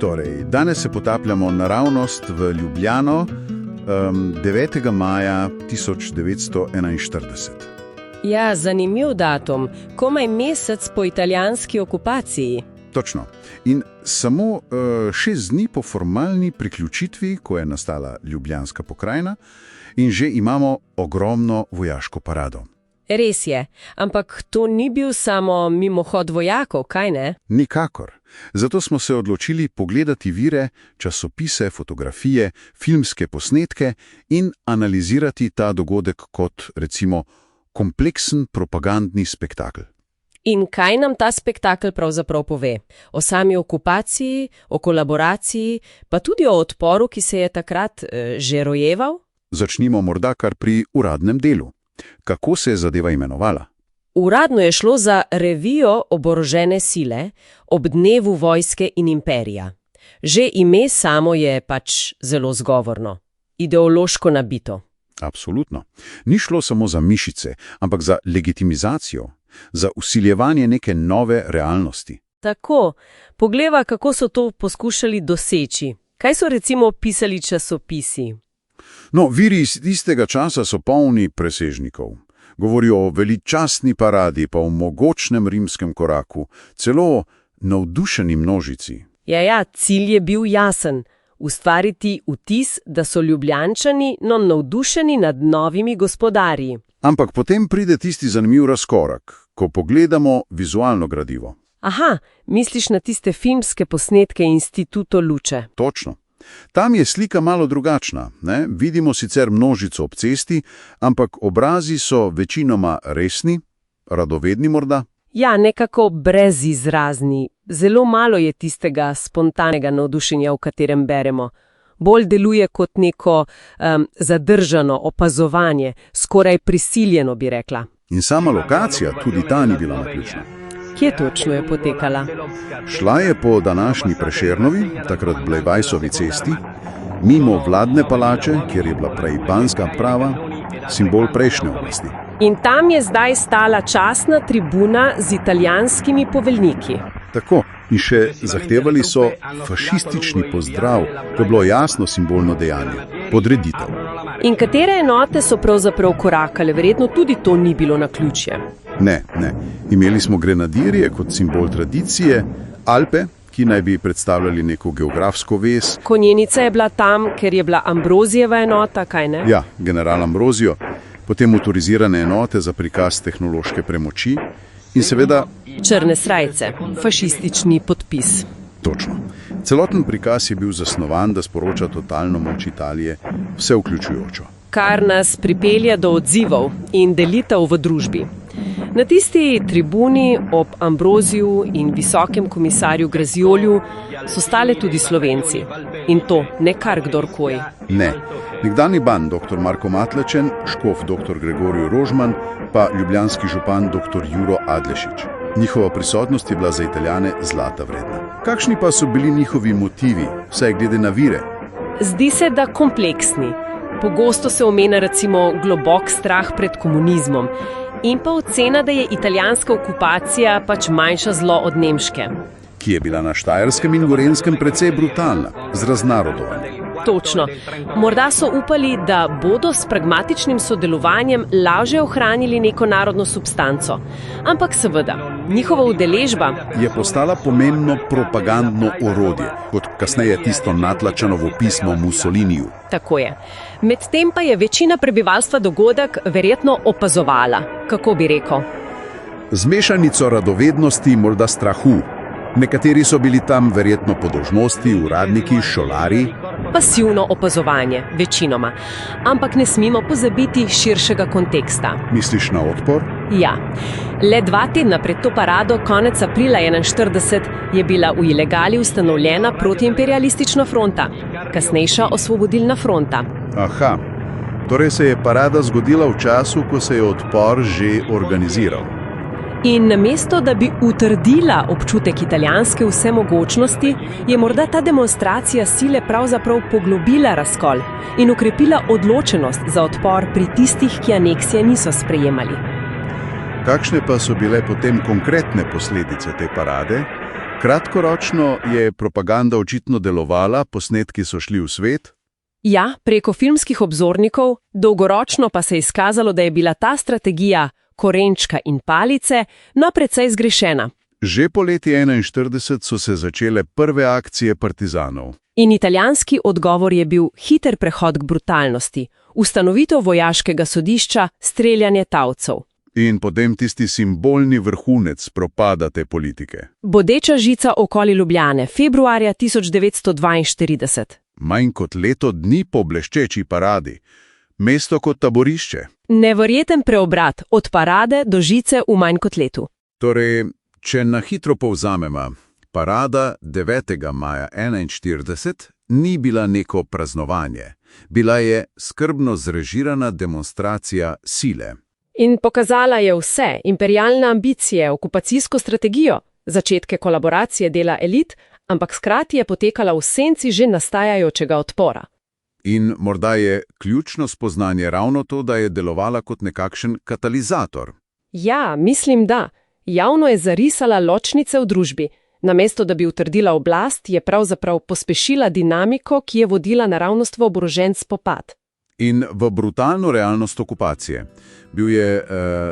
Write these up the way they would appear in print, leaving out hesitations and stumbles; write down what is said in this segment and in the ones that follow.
Torej, danes se potapljamo naravnost v Ljubljano 9. maja 1941. Ja, zanimiv datum. Komaj mesec po italijanski okupaciji. Točno. In samo 6 dni po formalni priključitvi, ko je nastala Ljubljanska pokrajina, in že imamo ogromno vojaško parado. Res je, ampak to ni bil samo mimohod vojakov, kaj ne? Nikakor. Zato smo se odločili pogledati vire, časopise, fotografije, filmske posnetke in analizirati ta dogodek kot, recimo, kompleksen propagandni spektakel. In kaj nam ta spektakel pravzaprav pove? O sami okupaciji, o kolaboraciji, pa tudi o odporu, ki se je takrat že rojeval? Začnimo morda kar pri uradnem delu. Kako se je zadeva imenovala? Uradno je šlo za revijo oborožene sile ob dnevu vojske in imperija. Že ime samo je pač zelo zgovorno, ideološko nabito. Absolutno. Ni šlo samo za mišice, ampak za legitimizacijo, za vsiljevanje neke nove realnosti. Tako, pogleva, kako so to poskušali doseči. Kaj so recimo pisali časopisi? No, viri iz tistega časa so polni presežnikov. Govorijo o veličastni paradi, pa o mogočnem rimskem koraku, celo o navdušeni množici. Ja, cilj je bil jasen. Ustvariti vtis, da so Ljubljančani navdušeni nad novimi gospodarji. Ampak potem pride tisti zanimiv razkorak, ko pogledamo vizualno gradivo. Aha, misliš na tiste filmske posnetke Instituto Luče. Točno. Tam je slika malo drugačna, ne? Vidimo sicer množico ob cesti, ampak obrazi so večinoma resni, radovedni morda. Ja, nekako brezizrazni. Zelo malo je tistega spontanega navdušenja, v katerem beremo. Bolj deluje kot neko zadržano opazovanje, skoraj prisiljeno, bi rekla. In sama lokacija, tudi ta ni bila naključna. Kje točno je potekala? Šla je po današnji Prešernovi, takrat Blejvajsovi cesti, mimo vladne palače, kjer je bila prej Banska prava, simbol prejšnje oblasti. In tam je zdaj stala častna tribuna z italijanskimi poveljniki. Tako, in še zahtevali so fašistični pozdrav, to je bilo jasno simbolno dejanje, podreditev. In katere enote so pravzaprav korakale? Verjetno tudi to ni bilo naključje. Ne. Imeli smo grenadirje kot simbol tradicije, Alpe, ki naj bi predstavljali neko geografsko vez. Konjenica je bila tam, ker je bila Ambrozijeva enota, kaj ne? Ja, general Ambrozijo, potem motorizirane enote za prikaz tehnološke premoči in seveda črne srajce, fašistični podpis. Točno. Celoten prikaz je bil zasnovan, da sporoča totalno moč Italije, vse vključujočo. Kar nas pripelje do odzivov in delitev v družbi. Na tisti tribuni ob Ambroziju in visokem komisarju Grazioliju so stale tudi Slovenci. In to ne kar kdorkoli. Ne. Nekdanji ban dr. Marko Matlečen, škof dr. Gregorij Rožman, pa ljubljanski župan dr. Juro Adlešič. Njihova prisotnost je bila za Italijane zlata vredna. Kakšni pa so bili njihovi motivi, vsaj glede na vire? Zdi se, da kompleksni. Pogosto se omenja recimo globok strah pred komunizmom in pa ocena, da je italijanska okupacija pač manjša zlo od nemške. Ki je bila na Štajerskem in Gorenjskem precej brutalna, z raznarodovanjem. Točno. Morda so upali, da bodo s pragmatičnim sodelovanjem lažje ohranili neko narodno substanco. Ampak seveda, njihova udeležba je postala pomembno propagandno orodje, kot kasneje tisto Natlačanovo pismo Mussoliniju. Tako je. Medtem pa je večina prebivalstva dogodek verjetno opazovala. Kako bi rekel? Z mešanico radovednosti, morda strahu. Nekateri so bili tam verjetno po dolžnosti, uradniki, šolari. Pasivno opazovanje, večinoma. Ampak ne smemo pozabiti širšega konteksta. Misliš na odpor? Ja. Le 2 tedna pred to parado, konec aprila 1941, je bila v ilegali ustanovljena protiimperialistična fronta, kasnejša osvobodilna fronta. Aha, torej se je parada zgodila v času, ko se je odpor že organiziral. In namesto, da bi utrdila občutek italijanske vsemogočnosti, je morda ta demonstracija sile pravzaprav poglobila razkol in okrepila odločenost za odpor pri tistih, ki aneksije niso sprejemali. Kakšne pa so bile potem konkretne posledice te parade? Kratkoročno je propaganda očitno delovala, posnetki so šli v svet. Ja, preko filmskih obzornikov, dolgoročno pa se je izkazalo, da je bila ta strategija korenčka in palice, no precej zgrešena. Že po leti 1941 so se začele prve akcije partizanov. In italijanski odgovor je bil hiter prehod k brutalnosti, ustanovitev vojaškega sodišča, streljanje talcev. In potem tisti simbolni vrhunec propada te politike. Bodeča žica okoli Ljubljane, februarja 1942. Manj kot leto dni po bleščeči paradi. Mesto kot taborišče. Neverjeten preobrat od parade do žice v manj kot letu. Torej, če na hitro povzamemo, parada 9. maja 1941 ni bila neko praznovanje. Bila je skrbno zrežirana demonstracija sile. In pokazala je vse, imperialne ambicije, okupacijsko strategijo, začetke kolaboracije dela elit, ampak skrati je potekala v senci že nastajajočega odpora. In morda je ključno spoznanje ravno to, da je delovala kot nekakšen katalizator. Ja, mislim da. Javno je zarisala ločnice v družbi. Namesto da bi utrdila oblast, je pravzaprav pospešila dinamiko, ki je vodila naravnost v oborožen spopad. In v brutalno realnost okupacije. Bil je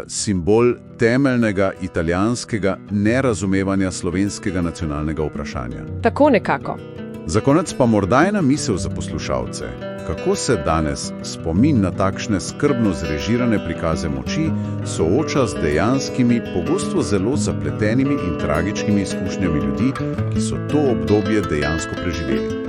simbol temeljnega italijanskega nerazumevanja slovenskega nacionalnega vprašanja. Tako nekako. Za konec pa morda ena misel za poslušalce. Kako se danes spomin na takšne skrbno zrežirane prikaze moči sooča z dejanskimi, pogosto zelo zapletenimi in tragičnimi izkušnjami ljudi, ki so to obdobje dejansko preživeli?